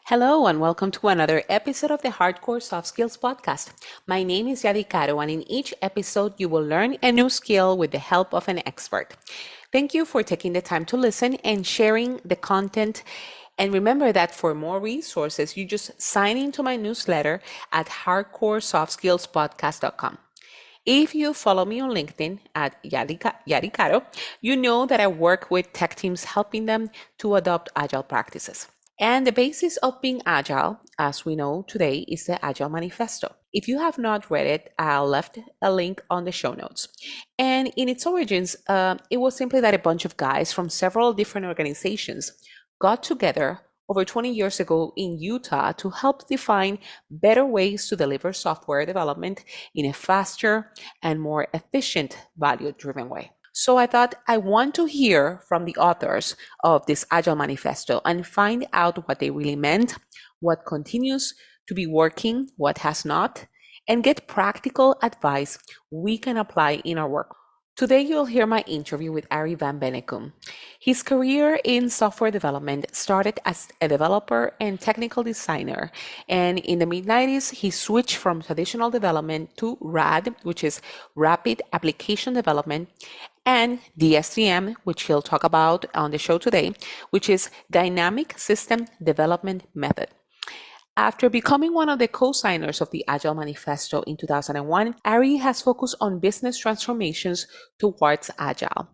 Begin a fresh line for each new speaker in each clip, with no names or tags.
Hello, and welcome to another episode of the Hardcore Soft Skills Podcast. My name is Arie, and in each episode, you will learn a new skill with the help of an expert. Thank you for taking the time to listen and sharing the content. And remember that for more resources, you just sign into my newsletter at hardcoresoftsskillspodcast.com. If you follow me on LinkedIn at Yaricaro, you know that I work with tech teams helping them to adopt agile practices. And the basis of being agile, as we know today, is the Agile Manifesto. If you have not read it, I'll left a link on the show notes. And in its origins, it was simply that a bunch of guys from several different organizations got together over 20 years ago in Utah to help define better ways to deliver software development in a faster and more efficient, value-driven way. So I thought I want to hear from the authors of this Agile Manifesto and find out what they really meant, what continues to be working, what has not, and get practical advice we can apply in our work. Today, you'll hear my interview with Arie van Benekum. His career in software development started as a developer and technical designer. And in the mid-90s, he switched from traditional development to RAD, which is Rapid Application Development, and DSDM, which he'll talk about on the show today, which is Dynamic System Development Method. After becoming one of the co-signers of the Agile Manifesto in 2001, Arie has focused on business transformations towards Agile.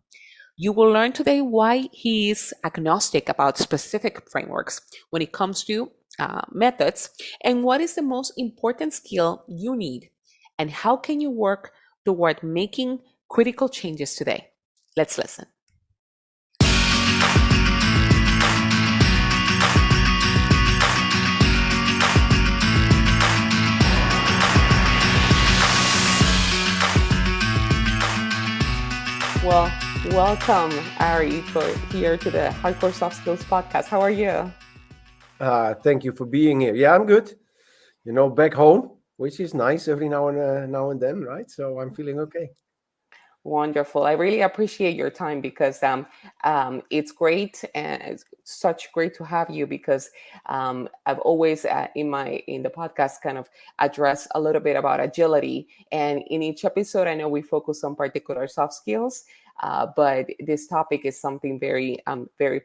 You will learn today why he is agnostic about specific frameworks when it comes to methods, and what is the most important skill you need, and how can you work toward making critical changes today. Let's listen. Well, welcome, Arie, here to the Hardcore Soft Skills Podcast. How are you?
Thank you for being here. Yeah, I'm good. Back home, which is nice every now and then, right? So I'm feeling okay.
Wonderful. I really appreciate your time because it's great and it's such great to have you because I've always in the podcast kind of address a little bit about agility, and in each episode I know we focus on particular soft skills, but this topic is something very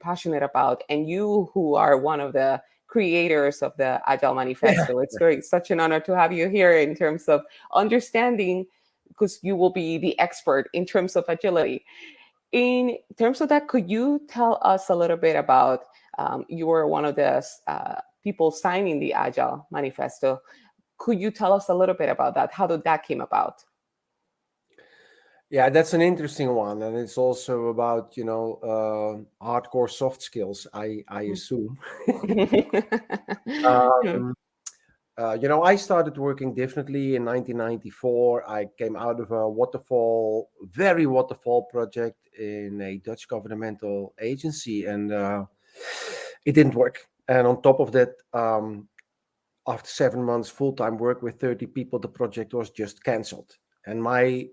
passionate about, and you who are one of the creators of the Agile Manifesto, it's such an honor to have you here in terms of understanding, because you will be the expert in terms of agility. In terms of that, could you tell us a little bit about, you were one of the people signing the Agile Manifesto. Could you tell us a little bit about that? How did that came about?
Yeah, that's an interesting one. And it's also about, hardcore soft skills, I assume. I started working differently in 1994. I came out of a very waterfall project in a Dutch governmental agency, and it didn't work. And on top of that, after 7 months full-time work with 30 people, the project was just canceled. And my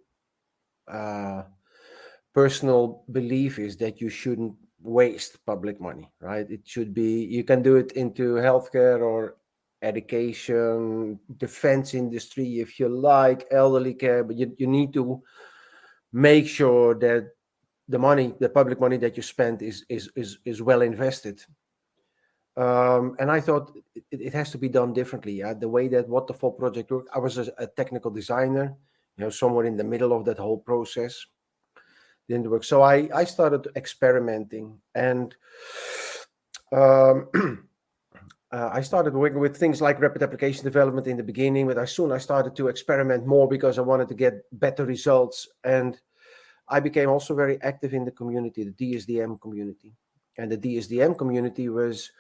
personal belief is that you shouldn't waste public money, right? It should be, you can do it into healthcare or education, defense industry, if you like, elderly care, but you need to make sure that the public money that you spend is well invested. And I thought it has to be done differently. The way that Waterfall project worked, I was a technical designer, somewhere in the middle of that whole process. Didn't work. So I started experimenting, and I started working with things like rapid application development in the beginning, but soon I started to experiment more because I wanted to get better results. And I became also very active in the community, the DSDM community. And the DSDM community was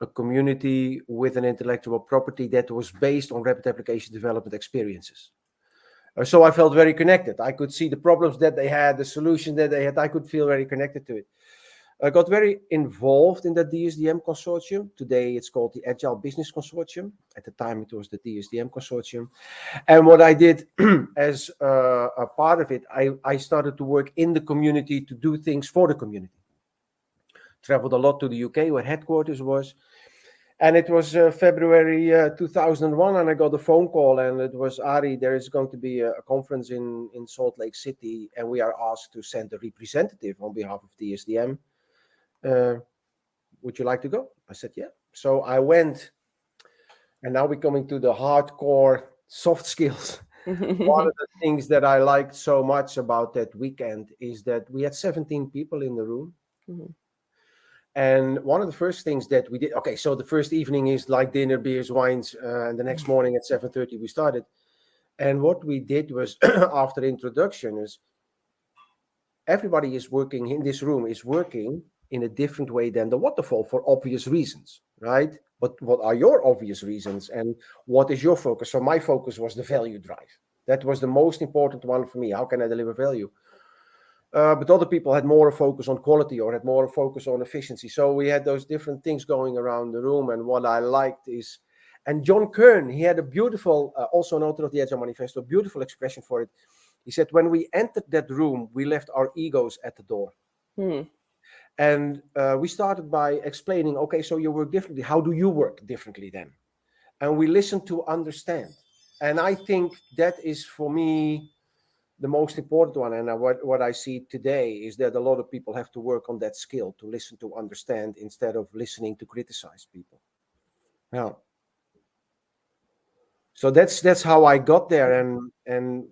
a community with an intellectual property that was based on rapid application development experiences. So I felt very connected. I could see the problems that they had, the solution that they had. I could feel very connected to it. I got very involved in the DSDM consortium. Today it's called the Agile Business Consortium. At the time it was the DSDM consortium. And what I did as a part of it, I started to work in the community to do things for the community. Traveled a lot to the UK where headquarters was. And it was February 2001, and I got a phone call, and it was, Arie, there is going to be a conference in Salt Lake City, and we are asked to send a representative on behalf of DSDM. Would you like to go? I said, yeah. So I went, and now we're coming to the hardcore soft skills. One of the things that I liked so much about that weekend is that we had 17 people in the room.
Mhm.
And one of the first things that we did, okay, so the first evening is like dinner, beers, wines, and the next morning at 7:30 we started. And what we did was, after introduction, is everybody is working in this room is working in a different way than the waterfall for obvious reasons, right? But what are your obvious reasons, and what is your focus? So my focus was the value drive. That was the most important one for me. How can I deliver value? But other people had more focus on quality or had more focus on efficiency. So we had those different things going around the room. And what I liked is, and John Kern, he had a beautiful, also an author of the Agile Manifesto, beautiful expression for it. He said, when we entered that room, we left our egos at the door.
Hmm.
And we started by explaining, okay, so you work differently. How do you work differently then? And we listened to understand. And I think that is, for me, the most important one. And what I see today is that a lot of people have to work on that skill to listen to understand instead of listening to criticize people. Yeah. So that's how I got there. And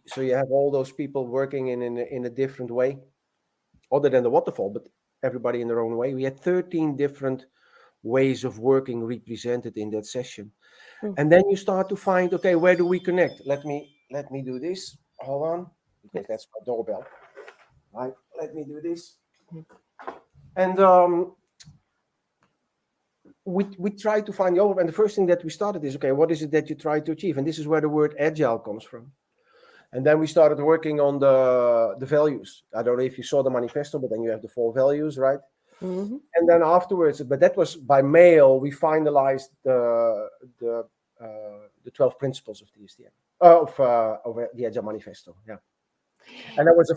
so you have all those people working in a different way, other than the waterfall, but everybody in their own way. We had 13 different ways of working represented in that session.
Hmm.
And then you start to find, okay, where do we connect? Let me do this. Hold on, because that's my doorbell. Right. Let me do this. And we try to find the overlap. And the first thing that we started is, okay, what is it that you try to achieve? And this is where the word agile comes from. And then we started working on the values. I don't know if you saw the manifesto, but then you have the 4 values, right?
Mhm.
And then afterwards, but that was by mail, we finalized the 12 principles of the STM, of the Agile Manifesto. Yeah. And that was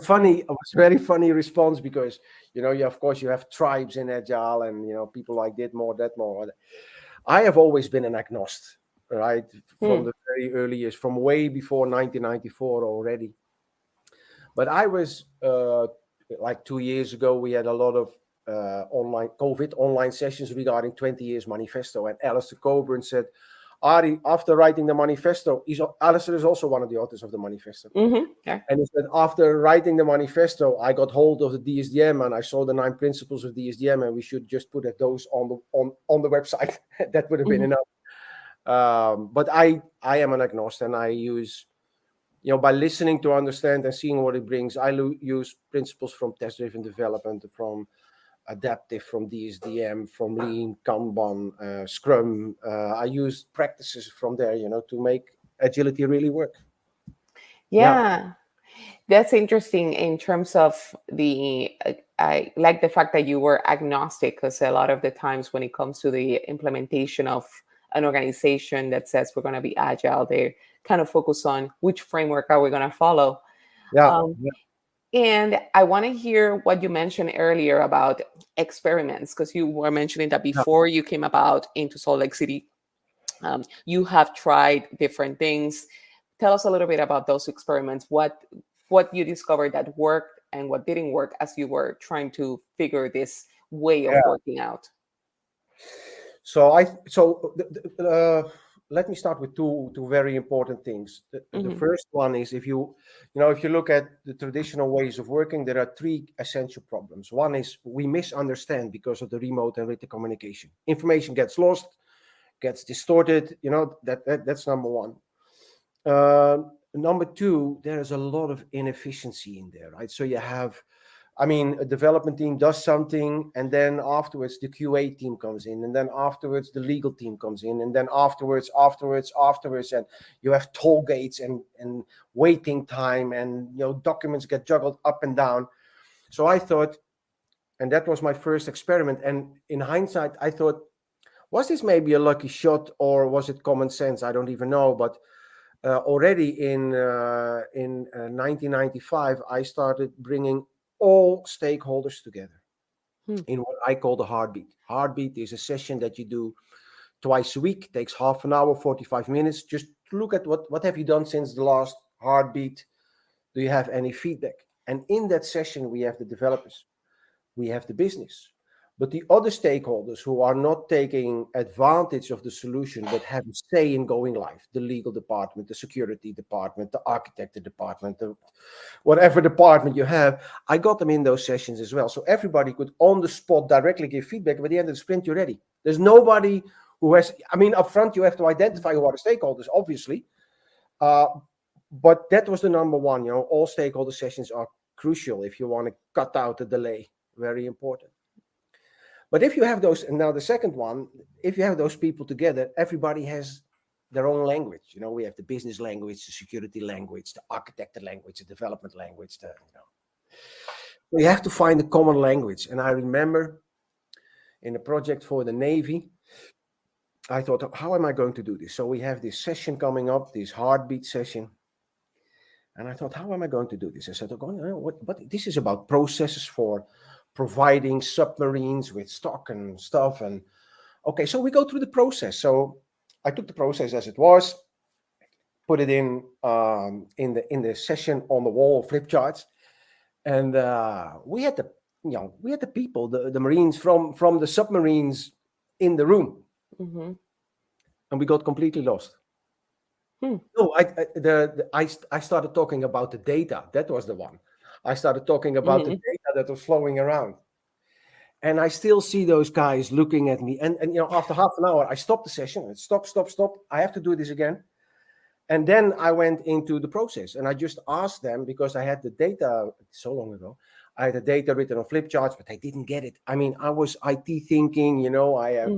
very funny response, because of course you have tribes in Agile, and people like that more. I have always been an agnostic, right, from
Hmm.
the very early years, from way before 1994 already. But I was like 2 years ago, we had a lot of online sessions regarding 20 years manifesto, and Alistair Coburn said, Arie, after writing the manifesto, Alistair is also one of the authors of the manifesto.
Mhm. Yeah.
And he said, after writing the manifesto, I got hold of the DSDM and I saw the 9 principles of DSDM, and we should just put those on the website. That would have been
Mhm.
enough. But I am an agnostic, and I use, by listening to understand and seeing what it brings, I use principles from test-driven development, from adaptive, from DSDM, from Lean, Kanban, Scrum. I use practices from there, to make agility really work. Yeah.
Yeah. That's interesting in terms of I like the fact that you were agnostic, because a lot of the times when it comes to the implementation of an organization that says we're going to be agile, they kind of focus on which framework are we going to follow.
Yeah.
Um, and I want to hear what you mentioned earlier about experiments, because you were mentioning that
Yeah.
before you came about into Salt Lake City, you have tried different things. Tell us a little bit about those experiments. What you discovered that worked and what didn't work as you were trying to figure this way of
Yeah.
working out.
So let me start with two very important things. The
Hmm.
first one is, if you look at the traditional ways of working, there are 3 essential problems. One is we misunderstand because of the remote and written communication. Information gets lost, gets distorted. That's number one. Number 2, there's a lot of inefficiency in there, right? So you have, a development team does something, and then afterwards the QA team comes in, and then afterwards the legal team comes in, and then afterwards, and you have toll gates and waiting time, and documents get juggled up and down. So I thought, and that was my first experiment. And in hindsight, I thought, was this maybe a lucky shot, or was it common sense? I don't even know, but already in 1995, I started bringing all stakeholders together. in what I call the heartbeat. Heartbeat is a session that you do twice a week, takes half an hour, 45 minutes, just to look at what have you done since the last heartbeat. Do you have any feedback? And in that session, we have the developers, we have the business, but the other stakeholders who are not taking advantage of the solution but have a say in going live, the legal department, the security department, the architecture department, the whatever department you have, I got them in those sessions as well. So everybody could on the spot directly give feedback. By the end of the sprint, you're ready. There's nobody who has, I mean, up front, you have to identify who are the stakeholders, obviously. But that was the number one. All stakeholder sessions are crucial if you want to cut out the delay. Very important. But if you have those, and now the second one, if you have those people together, everybody has their own language. We have the business language, the security language, the architecture language, the development language. So you have to find a common language. And I remember in a project for the Navy, I thought, how am I going to do this? So we have this session coming up, this heartbeat session. And I thought, how am I going to do this? I said, what this is about processes for providing submarines with stock and stuff. And okay, so we go through the process. So I took the process as it was, put it in the session on the wall, flip charts, and we had the people, the Marines from the submarines in the room, and we got completely lost. No, I started talking about the data. That was the one. I started talking about the data that was flowing around. And I still see those guys looking at me. And after half an hour, I stopped the session. And stop. I have to do this again. And then I went into the process. And I just asked them, because I had the data so long ago. I had the data written on flip charts, but they didn't get it. I mean, I was IT thinking, I have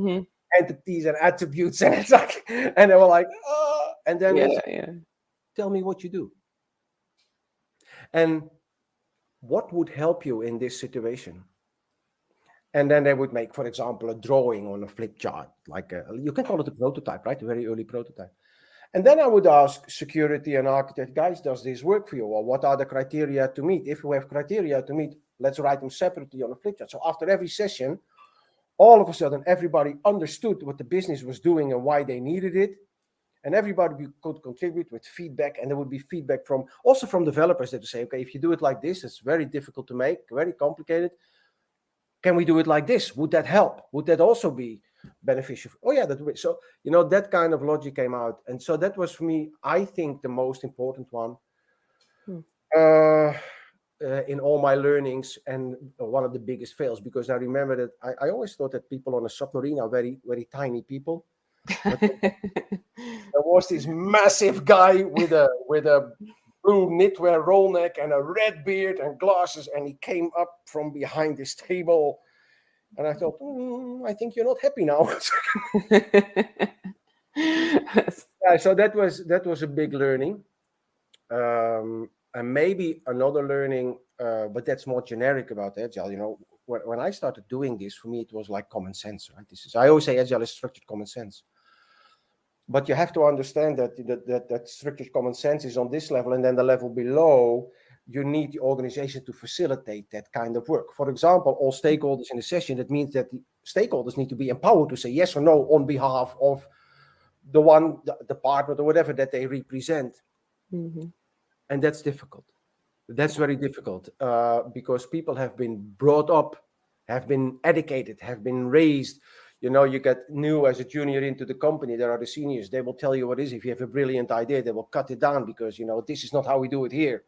entities and attributes. And it's like, and they were like, oh. And then tell me what you do. And what would help you in this situation? And then they would make, for example, a drawing on a flip chart, like you can call it a prototype, right? A very early prototype. And then I would ask security and architect, guys, does this work for you? Or what are the criteria to meet? If you have criteria to meet, let's write them separately on a flip chart. So after every session, all of a sudden, everybody understood what the business was doing and why they needed it. And everybody could contribute with feedback, and there would be feedback also from developers that would say, okay, if you do it like this, it's very difficult to make, very complicated. Can we do it like this? Would that help? Would that also be beneficial? Oh yeah, that would. So, that kind of logic came out. And so that was for me, I think, the most important one in all my learnings, and one of the biggest fails, because I remember that I always thought that people on a submarine are very, very tiny people. But there was this massive guy with a blue knitwear roll neck and a red beard and glasses, and he came up from behind this table, and I thought, I think you're not happy now. So that was a big learning, and maybe another learning, but that's more generic about Agile. When I started doing this, for me it was like common sense, right? I always say Agile is structured common sense. But you have to understand that structured common sense is on this level, and then the level below, you need the organization to facilitate that kind of work. For example, all stakeholders in a session, that means that the stakeholders need to be empowered to say yes or no on behalf of the department or whatever that they represent. And that's difficult. That's very difficult because people have been brought up, have been educated, have been raised. You get new as a junior into the company. There are the seniors. They will tell you what it is. If you have a brilliant idea, they will cut it down because, this is not how we do it here.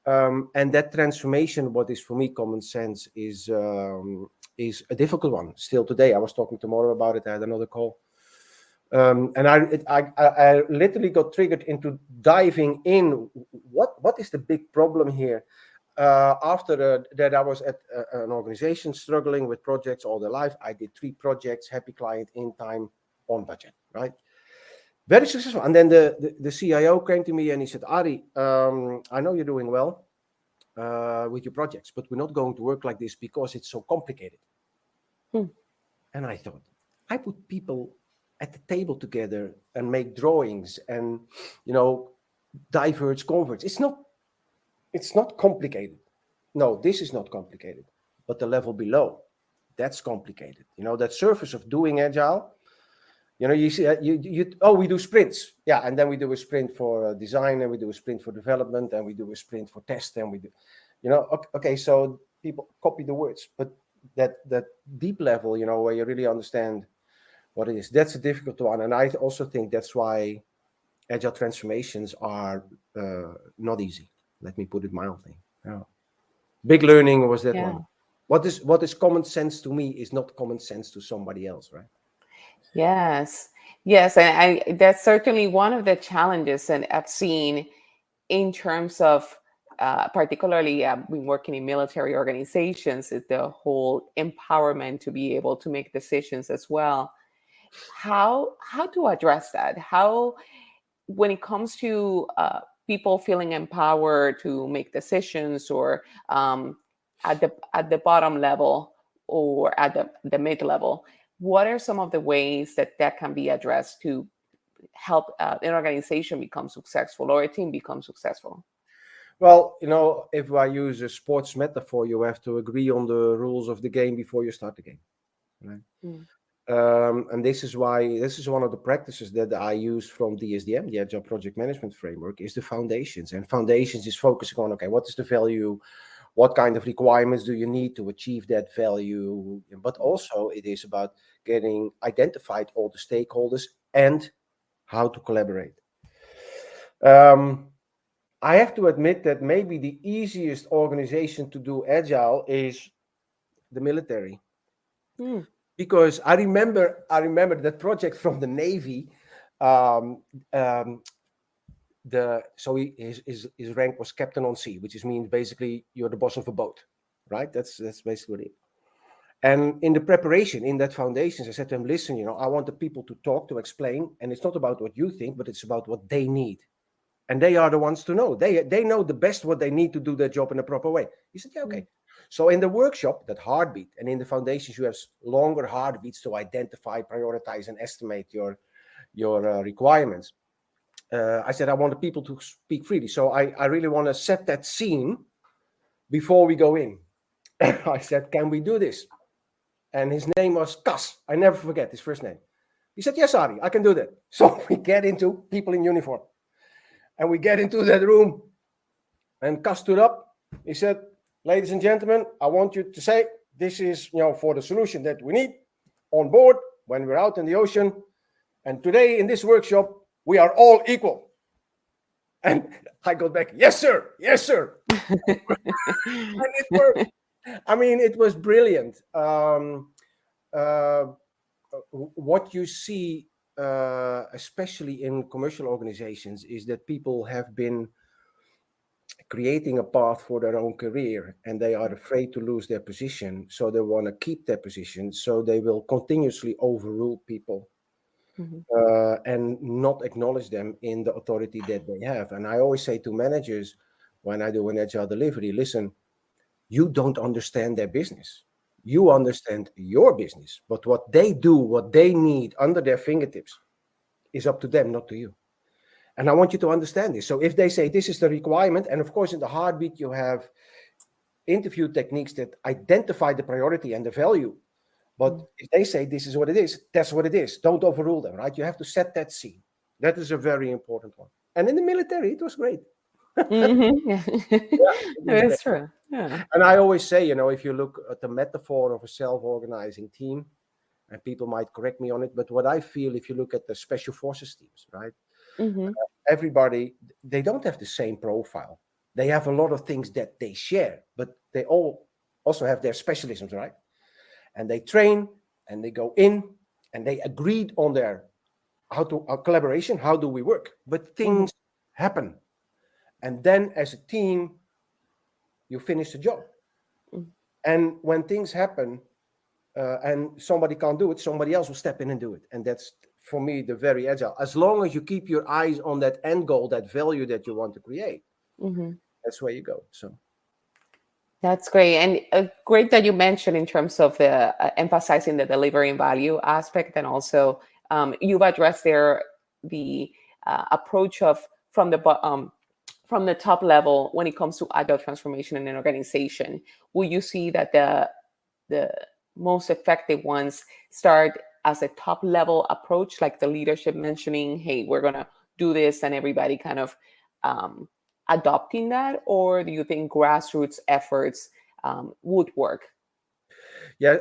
And that transformation, what is for me common sense, is a difficult one. Still today, I was talking tomorrow about it. I had another call. And I literally got triggered into diving in. What is the big problem here? After that, I was at an organization struggling with projects all their life. I did 3 projects, happy client, in time, on budget, right? Very successful. And then the CIO came to me and he said, Arie, I know you're doing well with your projects, but we're not going to work like this because it's so complicated. And I thought, I put people at the table together and make drawings and, diverge, converge. It's not complicated. No, this is not complicated, but the level below. That's complicated. That surface of doing agile. You see, oh, we do sprints, yeah, and then we do a sprint for design, and we do a sprint for development, and we do a sprint for test, and we do, okay. So people copy the words, but that deep level, where you really understand what it is, that's a difficult one. And I also think that's why agile transformations are not easy. Let me put it mildly. Yeah. Big learning was that
Yeah.
one. What is common sense to me is not common sense to somebody else, right?
Yes. Yes. And that's certainly one of the challenges that I've seen in terms of, particularly been working in military organizations, is the whole empowerment to be able to make decisions as well. How to address that? How, when it comes to people feeling empowered to make decisions, or at the bottom level, or at the mid level, what are some of the ways that that can be addressed to help an organization become successful, or a team become successful?
Well, if I use a sports metaphor, you have to agree on the rules of the game before you start the game, right?
Mm.
And this is why this is one of the practices that I use from DSDM, the Agile Project Management Framework, is the foundations. And foundations is focusing on, okay, what is the value? What kind of requirements do you need to achieve that value? But also it is about getting identified all the stakeholders and how to collaborate. I have to admit that maybe the easiest organization to do agile is the military,
Mm.
because I remember that project from the Navy. Um, um, his rank was captain on sea, which means basically you're the boss of a boat, right? That's basically what it is. And in the preparation, in that foundations, I said to him, listen, I want the people to talk, to explain, and it's not about what you think, but it's about what they need. And they are the ones to know. They know the best what they need to do their job in a proper way. He said, yeah, okay.
Mm.
So in the workshop, that heartbeat, and in the foundations, you have longer heartbeats to identify, prioritize, and estimate your requirements. I said, I want the people to speak freely. So I really want to set that scene before we go in. I said, can we do this? And his name was Cas. I never forget his first name. He said, yes, Arie, I can do that. So we get into people in uniform. And we get into that room. And Cas stood up. He said, ladies and gentlemen, I want you to say, this is for the solution that we need on board when we're out in the ocean. And today in this workshop, we are all equal. And I got back, yes, sir. Yes, sir. And it worked. I mean, it was brilliant. What you see, especially in commercial organizations, is that people have been creating a path for their own career, and they are afraid to lose their position. So they want to keep their position. So they will continuously overrule people.
Mhm.
And not acknowledge them in the authority that they have. And I always say to managers when I do an agile delivery, listen, you don't understand their business. You understand your business, but what they do, what they need under their fingertips is up to them, not to you. And I want you to understand this. So if they say this is the requirement, and of course in the heartbeat you have interview techniques that identify the priority and the value. But if they say this is what it is, that's what it is. Don't overrule them, right? You have to set that scene. That is a very important one. And in the military, it was great.
Mm-hmm. Yeah.
Yeah, it was great.
That's true. Yeah.
And I always say, if you look at the metaphor of a self-organizing team, and people might correct me on it, but what I feel, if you look at the special forces teams, right?
Mm-hmm.
Everybody, they don't have the same profile. They have a lot of things that they share, but they all also have their specialisms, right? And they train and they go in and they agreed on their our collaboration, how do we work? But
Mm-hmm.
things happen. And then as a team, you finish the job. And when things happen and somebody can't do it, somebody else will step in and do it. And that's, for me, the very agile. As long as you keep your eyes on that end goal, that value that you want to create,
Mm-hmm.
that's where you go. So
That's great. And great that you mentioned in terms of the emphasizing the delivery and value aspect. And also you've addressed there the approach of from the top level when it comes to agile transformation in an organization. Will you see that the most effective ones start as a top level approach, like the leadership mentioning, hey, we're going to do this, and everybody kind of um, adopting that? Or do you think grassroots efforts would work?
Yeah,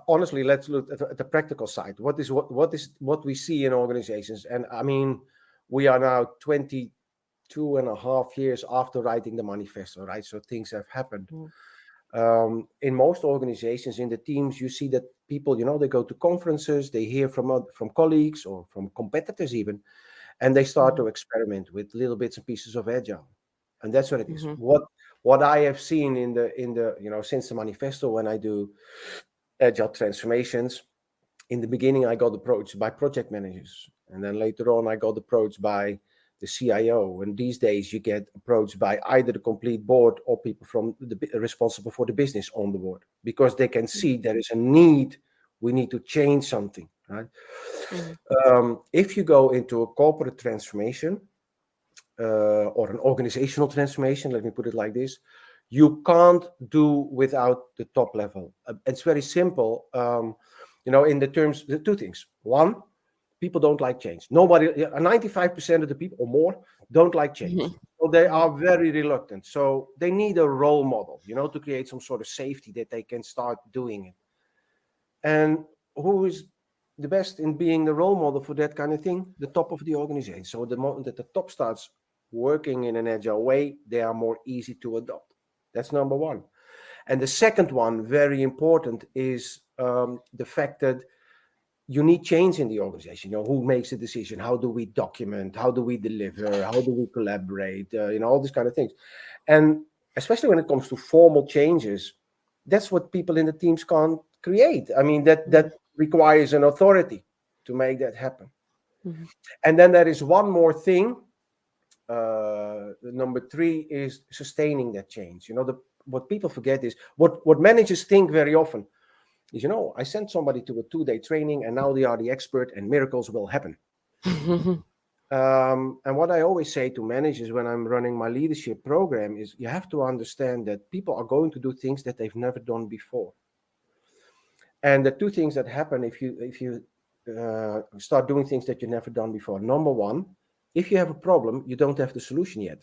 honestly, let's look at the practical side. What we see in organizations, and I mean, we are now 22 and a half years after writing the manifesto, right? So things have happened.
Mm.
In most organizations, in the teams, you see that people, they go to conferences, they hear from colleagues or from competitors even, and they start
Mhm.
to experiment with little bits and pieces of agile, and that's what it is.
Mhm.
What I have seen in the since the manifesto, when I do agile transformations, in the beginning I got approached by project managers, and then later on I got approached by the CIO, and these days you get approached by either the complete board or people from responsible for the business on the board, because they can see there is a need. We need to change something, right?
Mhm.
If you go into a corporate transformation, or an organizational transformation, let me put it like this, you can't do without the top level. It's very simple. In the terms, the two things. One, people don't like change. 95% of the people or more don't like change.
Mhm.
So they
Mhm.
are very reluctant. So they need a role model, to create some sort of safety that they can start doing it. And who is the best in being the role model for that kind of thing? The top of the organization. So the moment that the top starts working in an agile way, they are more easy to adopt. That's number one. And the second one, very important, is the fact that you need change in the organization. Who makes a decision? How do we document? How do we deliver? How do we collaborate? All these kind of things. And especially when it comes to formal changes, that's what people in the teams can't create. I mean, that requires an authority to make that happen.
Mhm.
And then there is one more thing. Number three is sustaining that change. What people forget is what managers think very often is, I sent somebody to a 2-day training and now they are the expert and miracles will happen.
Mhm.
And what I always say to managers when I'm running my leadership program is, you have to understand that people are going to do things that they've never done before. And the two things that happen if you start doing things that you've never done before. Number one, if you have a problem, you don't have the solution yet.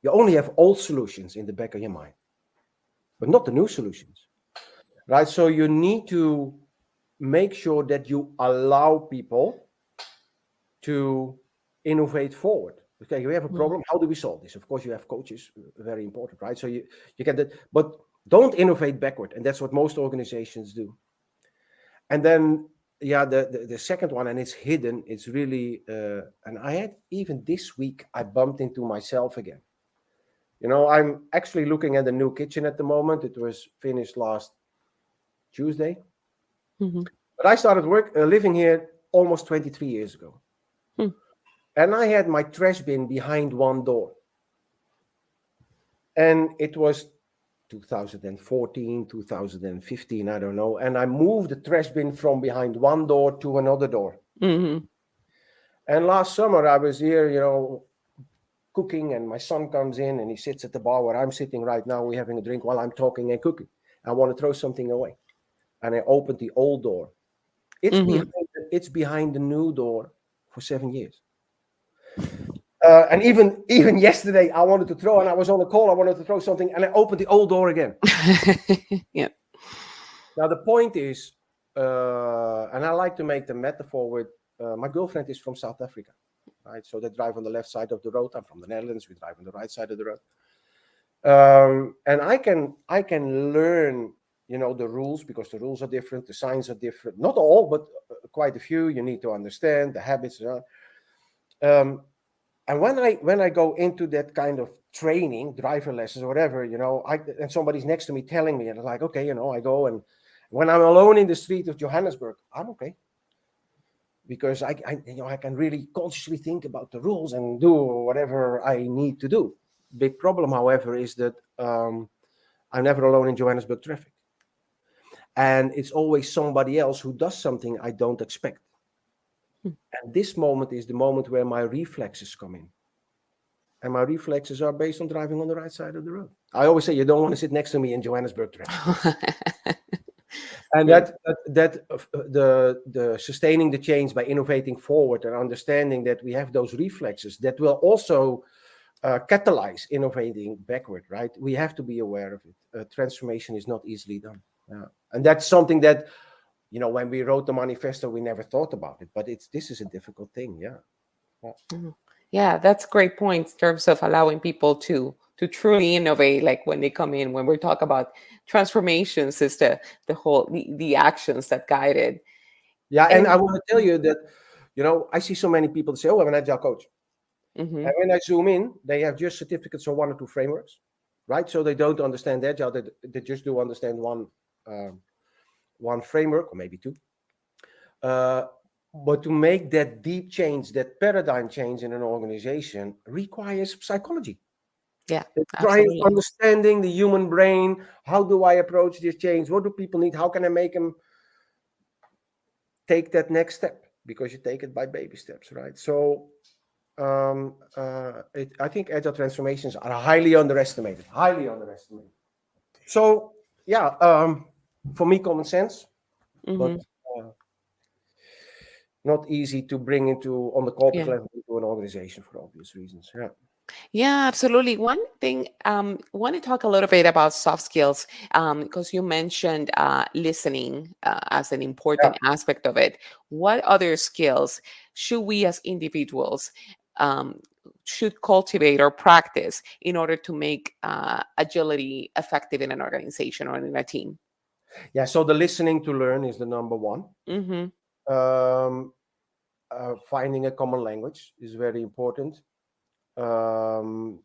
You only have old solutions in the back of your mind, but not the new solutions, right? So you need to make sure that you allow people to innovate forward. Okay, we have a
Mhm.
problem. How do we solve this? Of course, you have coaches, very important, right? So you get that, but don't innovate backward, and that's what most organizations do. And then, yeah, the second one, and it's hidden. It's really, and I had even this week I bumped into myself again. I'm actually looking at a new kitchen at the moment. It was finished last Tuesday,
Mhm.
but I started living here almost 23 years ago.
Mhm.
And I had my trash bin behind one door. And it was 2014, 2015, I don't know. And I moved the trash bin from behind one door to another door.
Mhm.
And last summer, I was here, cooking, and my son comes in and he sits at the bar where I'm sitting right now. We're having a drink while I'm talking and cooking. I want to throw something away. And I opened the old door. It's behind,
Mhm.
it's behind the new door for 7 years. And even yesterday, I wanted to throw, and I was on a call. I wanted to throw something, and I opened the old door again.
Yeah.
Now the point is, and I like to make the metaphor with my girlfriend is from South Africa, right? So they drive on the left side of the road. I'm from the Netherlands. We drive on the right side of the road, and I can learn, the rules, because the rules are different, the signs are different. Not all, but quite a few. You need to understand the habits. Um, And when I go into that kind of training, driver lessons or whatever, and somebody's next to me telling me, and I'm like, okay, I go, and when I'm alone in the street of Johannesburg, I'm okay, because I can really consciously think about the rules and do whatever I need to do. Big problem, however, is that I'm never alone in Johannesburg traffic, and it's always somebody else who does something I don't expect. And this moment is the moment where my reflexes come in. And my reflexes are based on driving on the right side of the road. I always say you don't want to sit next to me in Johannesburg traffic. And
Right.
the sustaining the change by innovating forward and understanding that we have those reflexes that will also catalyze innovating backward, right? We have to be aware of it. Transformation is not easily done. Yeah. And that's something that, when we wrote the manifesto, we never thought about it, but this is a difficult thing. Yeah. Yeah.
Mhm. Yeah, that's a great point in terms of allowing people to truly innovate. Like when they come in, when we talk about transformations, is the actions that guide it.
Yeah. And I
And
want to tell you that, I see so many people say, oh, I'm an agile coach.
hmm
And when I zoom in, they have just certificates on one or two frameworks, right? So they don't understand agile. They just do understand one framework or maybe two. Uh, but to make that deep change, that paradigm change in an organization requires psychology.
yeah,
It's trying
absolutely.
understanding the human brain. How do I approach this change? What do people need? How can I make them take that next step? Because you take it by baby steps, right? So I think agile transformations are highly underestimated. Highly underestimated. So yeah, for me, common sense, but
hmm
uh, not easy to bring into on the corporate
Yeah.
level into an organization for obvious reasons. Yeah.
Yeah, absolutely. One thing, want to talk a little bit about soft skills, because you mentioned listening as an
Yeah.
important aspect of it. What other skills should we as individuals um, should cultivate or practice in order to make agility effective in an organization or in a team?
Yeah. So the listening to learn is the number one.
Mm-hmm.
Um, Finding a common language is very important. Um,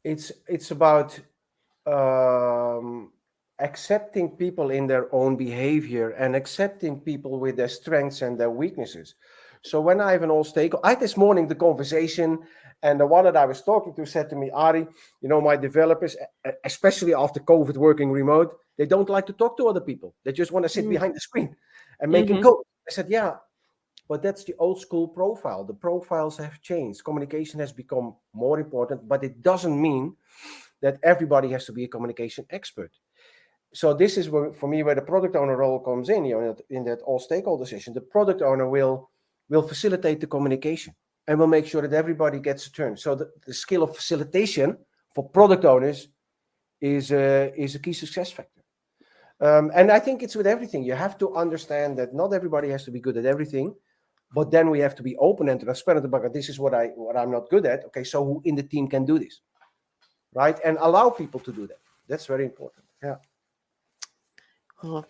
it's about um, accepting people in their own behavior and accepting people with their strengths and their weaknesses. So when I have an all stakeholder, I had this morning the conversation, and the one that I was talking to said to me, Arie, my developers, especially after COVID working remote, they don't like to talk to other people. They just want to sit behind the screen and making
Mm-hmm.
code. I said, yeah, but that's the old school profile. The profiles have changed. Communication has become more important, but it doesn't mean that everybody has to be a communication expert. So this is where, for me, where the product owner role comes in. In that all stakeholder session, the product owner will facilitate the communication and will make sure that everybody gets a turn. So the skill of facilitation for product owners is a key success factor. And I think it's with everything. You have to understand that not everybody has to be good at everything, but then we have to be open and transparent about this is what I'm not good at. Okay, so who in the team can do this, right? And allow people to do that. That's very important. Yeah.
Well,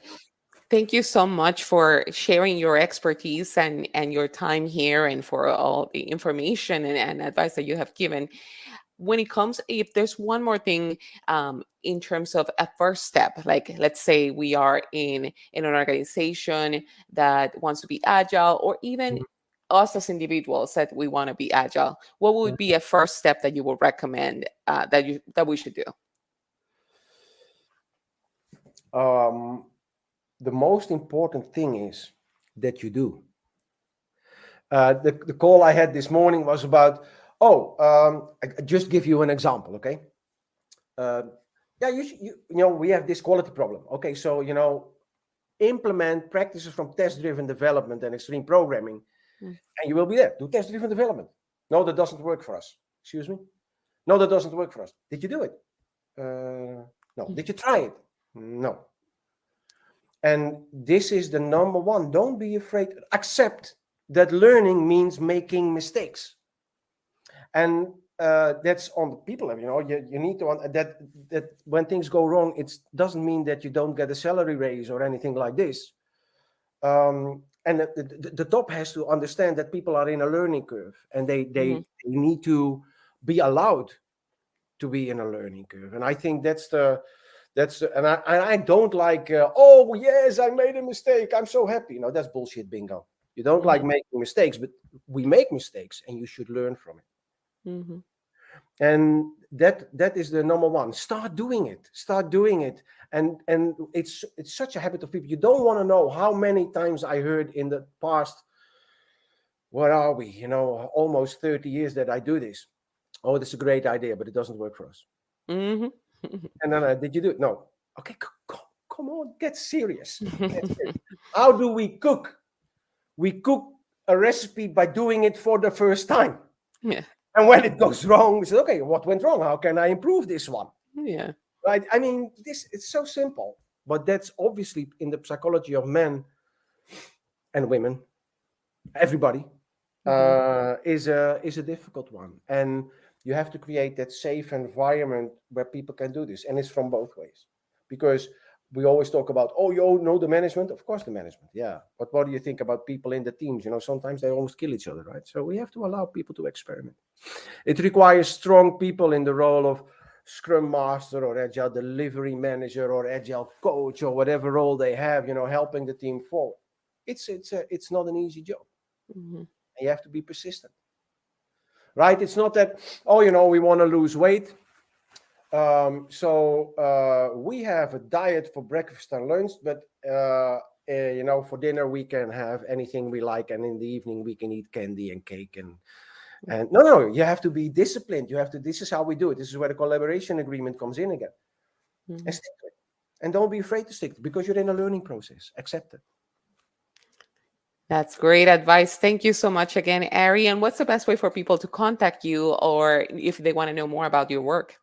thank you so much for sharing your expertise and your time here and for all the information and advice that you have given. When it comes, if there's one more thing in terms of a first step, like let's say we are in an organization that wants to be agile, or even us as individuals that we want to be agile, what would be a first step that you would recommend that we should do?
Um, the most important thing is that you do. The call I had this morning was about, I just give you an example, okay? Uh, yeah, we have this quality problem. Okay, so, implement practices from test-driven development and extreme programming,
Mm.
and you will be there. Do test-driven development. No, that doesn't work for us. Excuse me? No, that doesn't work for us. Did you do it? No. Did you try it? No. And this is the number one. Don't be afraid. Accept that learning means making mistakes. And that's on the people level. You need to that when things go wrong, it doesn't mean that you don't get a salary raise or anything like this. And the top has to understand that people are in a learning curve, and
Mhm.
they need to be allowed to be in a learning curve. And I think and I don't like, oh yes, I made a mistake, I'm so happy. No, that's bullshit bingo. You don't like
Mhm.
making mistakes, but we make mistakes and you should learn from it.
Mhm.
And that is the number one. Start doing it. Start doing it. And it's such a habit of people. You don't want to know how many times I heard in the past, what are we, almost 30 years that I do this. Oh, that's a great idea, but it doesn't work for us.
Mhm.
And then did you do it? No. Okay, come on, get serious. How do we cook? We cook a recipe by doing it for the first time.
Yeah.
And when it goes wrong, we say, okay, what went wrong? How can I improve this one?
Yeah.
Right? I mean, it's so simple, but that's obviously in the psychology of men and women, everybody,
Mhm.
is a difficult one. And you have to create that safe environment where people can do this. And it's from both ways. Because we always talk about, oh, you know the management. Of course, the management, yeah. But what do you think about people in the teams? Sometimes they almost kill each other, right? So we have to allow people to experiment. It requires strong people in the role of Scrum Master or Agile Delivery Manager or Agile Coach or whatever role they have, helping the team forward. It's not an easy job.
Mhm.
You have to be persistent, right? It's not that, we want to lose weight. So we have a diet for breakfast and lunch, but for dinner we can have anything we like, and in the evening we can eat candy and cake and no, you have to be disciplined. This is how we do it. This is where the collaboration agreement comes in again. And
Mhm.
stick to it. And don't be afraid to stick to it because you're in a learning process. Accept it.
That's great advice. Thank you so much again, Arie. And what's the best way for people to contact you or if they want to know more about your work?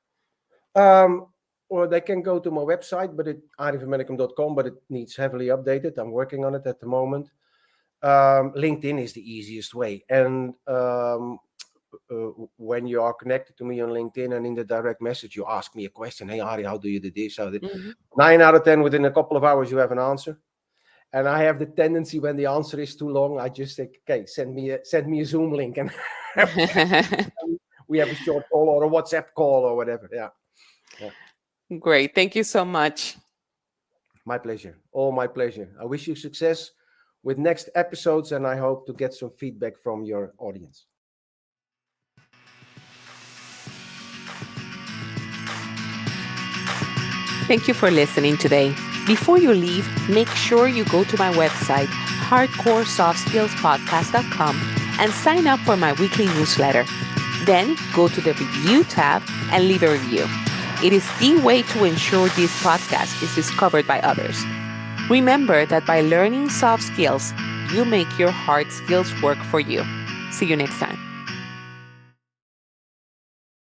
Or they can go to my website, but arievanbenekum.com, but it needs heavily updated. I'm working on it at the moment. LinkedIn is the easiest way. And when you are connected to me on LinkedIn and in the direct message, you ask me a question. Hey, Arie, how do you do this? 9 out of 10, within a couple of hours, you have an answer. And I have the tendency when the answer is too long, I just say, okay, send me a Zoom link and we have a short call or a WhatsApp call or whatever. Yeah.
Great. Thank you so much.
My pleasure. All my pleasure. I wish you success with next episodes, and I hope to get some feedback from your audience.
Thank you for listening today. Before you leave, make sure you go to my website, hardcoresoftskillspodcast.com, and sign up for my weekly newsletter. Then go to the review tab and leave a review. It is the way to ensure this podcast is discovered by others. Remember that by learning soft skills, you make your hard skills work for you. See you next time.